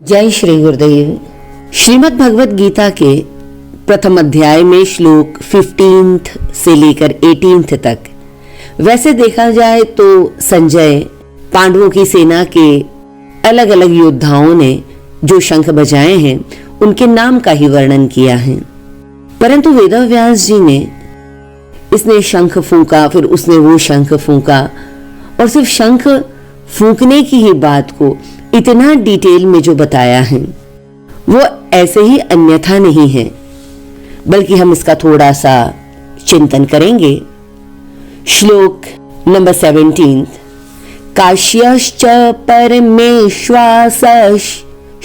जय श्री गुरुदेव। श्रीमद् भगवत गीता के प्रथम अध्याय में श्लोक 15 से लेकर 18 तक, वैसे देखा जाए तो संजय पांडवों की सेना के अलग अलग योद्धाओं ने जो शंख बजाए हैं उनके नाम का ही वर्णन किया है, परंतु वेदव्यास जी ने इसने शंख फूंका, फिर उसने वो शंख फूंका और सिर्फ शंख फूंकने की ही बात को इतना डिटेल में जो बताया है वो ऐसे ही अन्यथा नहीं है, बल्कि हम इसका थोड़ा सा चिंतन करेंगे। श्लोक नंबर 17, काश्यश्च परमेश्वासः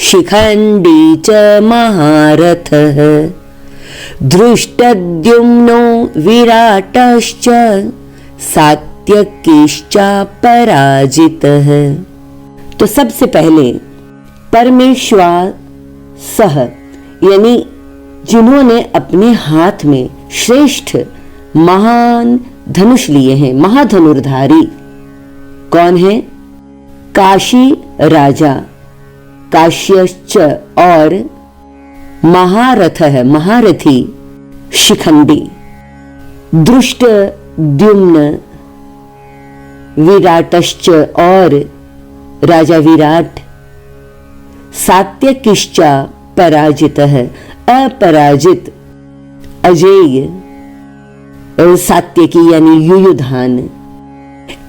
शिखंडी च महारथः धृष्टद्युम्नो विराटश्च सात्यकिश्च पराजितः। तो सबसे पहले परमेश्वासः यानी जिन्होंने अपने हाथ में श्रेष्ठ महान धनुष लिए हैं, महाधनुर्धारी कौन है? काशी राजा काश्यश्च और महारथ है, महारथी शिखंडी, दृष्ट द्युम्न विराटश्च और राजा विराट, सात्यकिश्च पराजित है, अपराजित अजेय सात्यकी यानी युयुधान,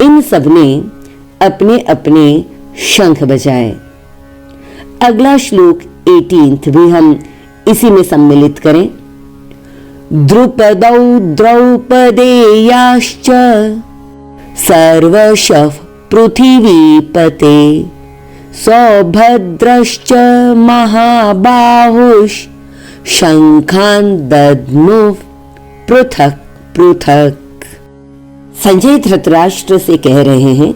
इन सब ने अपने अपने शंख बजाए। अगला श्लोक 18 भी हम इसी में सम्मिलित करें। द्रुपदौ द्रौपदेयाश्च सर्वशः पृथिवीपते सौभद्रश्च महाबाहुश् शंखान् दद्मुः पृथक पृथक। संजय धृतराष्ट्र से कह रहे हैं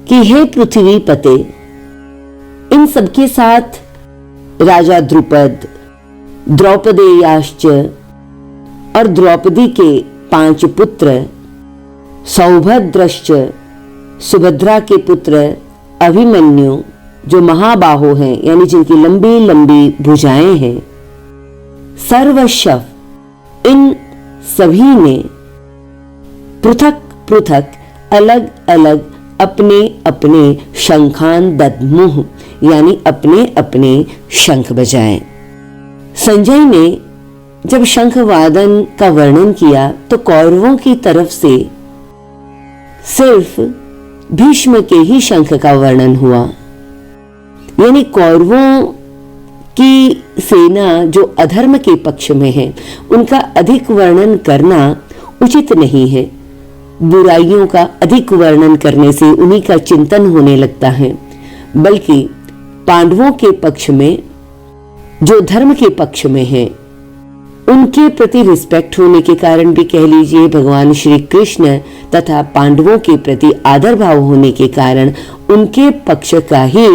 कि हे पृथ्वीपते, इन सबके साथ राजा द्रुपद, द्रौपदेयाश्च और द्रौपदी के 5 पुत्र, सौभद्रश्च सुभद्रा के पुत्र अभिमन्यु जो महाबाहु हैं यानी जिनकी लंबी लंबी भुजाएं हैं, सर्वशः इन सभी ने पृथक पृथक अलग अलग अपने अपने शंखान दद्मुः यानी अपने अपने शंख बजाए। संजय ने जब शंख वादन का वर्णन किया तो कौरवों की तरफ से सिर्फ भीष्म के ही शंख का वर्णन हुआ, यानी कौरवों की सेना जो अधर्म के पक्ष में है उनका अधिक वर्णन करना उचित नहीं है। बुराइयों का अधिक वर्णन करने से उन्हीं का चिंतन होने लगता है, बल्कि पांडवों के पक्ष में जो धर्म के पक्ष में है उनके प्रति रिस्पेक्ट होने के कारण भी कह लीजिए, भगवान श्री कृष्ण तथा पांडवों के प्रति आदर भाव होने के कारण उनके पक्ष का ही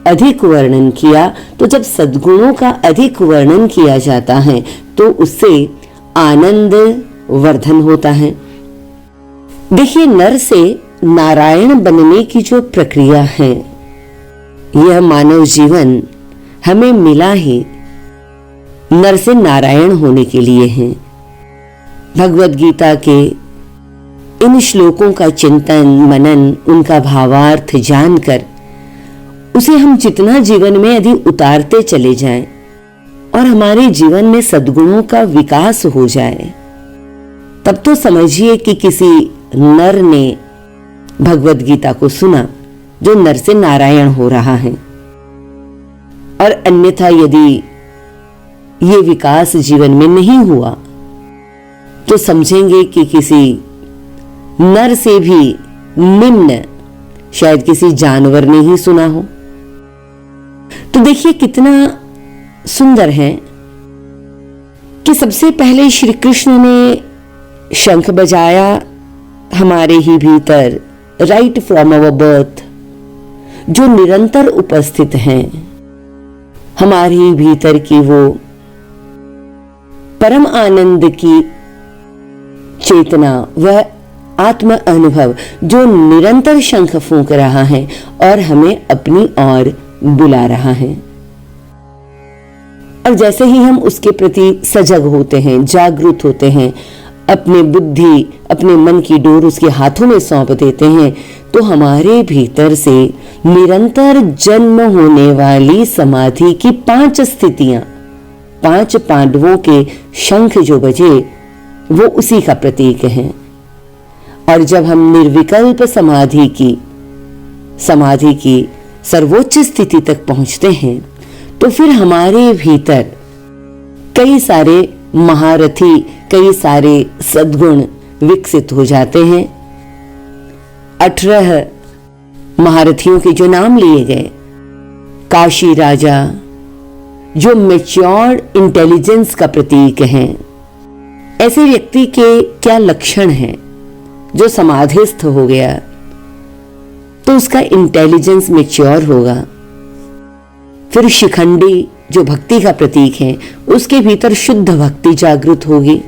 अधिक वर्णन किया। तो जब सद्गुणों का अधिक वर्णन किया जाता है तो उससे आनंद वर्धन होता है। देखिए, नर से नारायण बनने की जो प्रक्रिया है, यह मानव जीवन हमें मिला ही नर से नारायण होने के लिए है। भगवत गीता के इन श्लोकों का चिंतन मनन, उनका भावार्थ जानकर उसे हम जितना जीवन में यदि उतारते चले जाएं और हमारे जीवन में सद्गुणों का विकास हो जाए, तब तो समझिए कि किसी नर ने भगवत गीता को सुना जो नर से नारायण हो रहा है। और अन्यथा यदि ये विकास जीवन में नहीं हुआ तो समझेंगे कि किसी नर से भी निम्न शायद किसी जानवर ने ही सुना हो। तो देखिए कितना सुंदर है कि सबसे पहले श्री कृष्ण ने शंख बजाया हमारे ही भीतर, राइट फ्रॉम अवर बर्थ, जो निरंतर उपस्थित हैं हमारे ही भीतर की वो परम आनंद की चेतना, वह आत्म अनुभव जो निरंतर शंख फूंक रहा है और हमें अपनी ओर बुला रहा है। और जैसे ही हम उसके प्रति सजग होते हैं, जागरूक होते हैं, अपने बुद्धि, अपने मन की डोर उसके हाथों में सौंप देते हैं, तो हमारे भीतर से निरंतर जन्म होने वाली समाधि की 5 स्थितियां, 5 पांडवों के शंख जो बजे वो उसी का प्रतीक हैं। और जब हम निर्विकल्प समाधि की सर्वोच्च स्थिति तक पहुंचते हैं, तो फिर हमारे भीतर कई सारे महारथी, कई सारे सद्गुण विकसित हो जाते हैं। 18 महारथियों के जो नाम लिए गए, काशी राजा जो मैच्योर्ड इंटेलिजेंस का प्रतीक हैं, ऐसे व्यक्ति के क्या लक्षण हैं? जो समाधिस्थ हो गया तो उसका इंटेलिजेंस मैच्योर होगा। फिर शिखंडी जो भक्ति का प्रतीक है, उसके भीतर शुद्ध भक्ति जागृत होगी।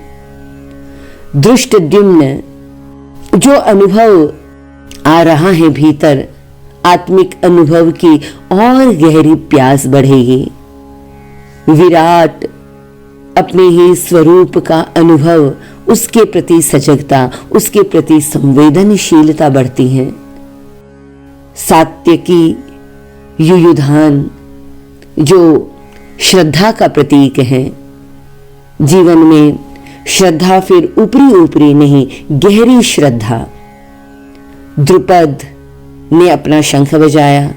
धृष्टद्युम्न जो अनुभव आ रहा है भीतर, आत्मिक अनुभव की और गहरी प्यास बढ़ेगी। विराट अपने ही स्वरूप का अनुभव, उसके प्रति सजगता, उसके प्रति संवेदनशीलता बढ़ती है। सात्यकी युयुधान जो श्रद्धा का प्रतीक है, जीवन में श्रद्धा फिर ऊपरी ऊपरी नहीं, गहरी श्रद्धा। द्रुपद ने अपना शंख बजाया,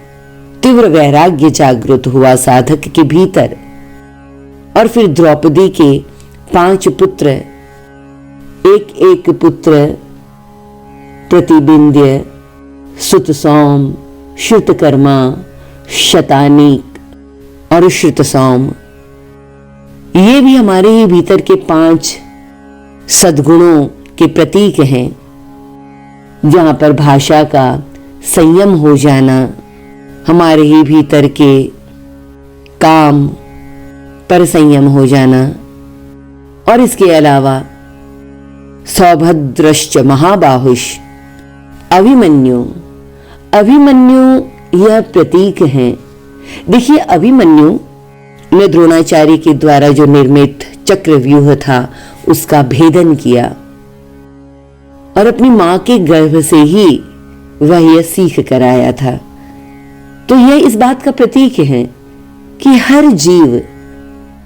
तीव्र वैराग्य जागृत हुआ साधक के भीतर। और फिर द्रौपदी के 5 पुत्र, एक एक पुत्र प्रतिबिंद्य, सुतसौम, श्रुतकर्मा, शतानीक और श्रुतसौम, ये भी हमारे ही भीतर के 5 सद्गुणों के प्रतीक हैं। जहां पर भाषा का संयम हो जाना, हमारे ही भीतर के काम पर संयम हो जाना, और इसके अलावा सौभद्रश्च महाबाहुष अभिमन्यु यह प्रतीक है। देखिए, अभिमन्यु ने द्रोणाचार्य के द्वारा जो निर्मित चक्रव्यूह था उसका भेदन किया, और अपनी मां के गर्भ से ही वह यह सीख कर आया था। तो यह इस बात का प्रतीक है कि हर जीव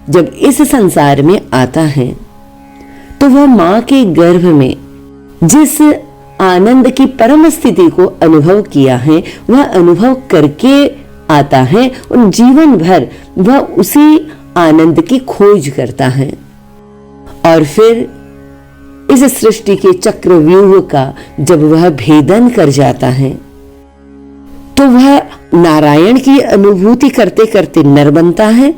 जब इस संसार में आता है तो वह मां के गर्भ में जिस आनंद की परम स्थिति को अनुभव किया है, वह अनुभव करके आता है, और जीवन भर वह उसी आनंद की खोज करता है। और फिर इस सृष्टि के चक्रव्यूह का जब वह भेदन कर जाता है, तो वह नारायण की अनुभूति करते करते नर बनता है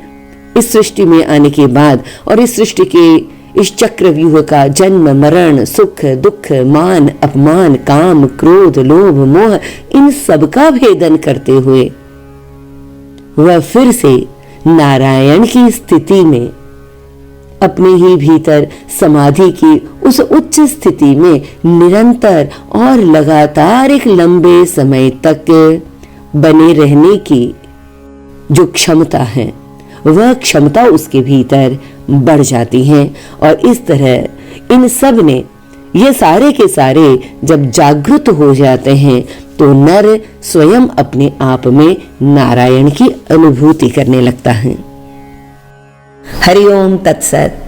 इस सृष्टि में आने के बाद। और इस सृष्टि के इस चक्रव्यूह का जन्म, मरण, सुख, दुख, मान, अपमान, काम, क्रोध, लोभ, मोह, इन सब का भेदन करते हुए वह फिर से नारायण की स्थिति में, अपने ही भीतर समाधि की उस उच्च स्थिति में निरंतर और लगातार एक लंबे समय तक बने रहने की जो क्षमता है, वह क्षमता उसके भीतर बढ़ जाती है। और इस तरह इन सब ने, ये सारे के सारे जब जागृत हो जाते हैं, तो नर स्वयं अपने आप में नारायण की अनुभूति करने लगता है। हरि ओम तत्सत।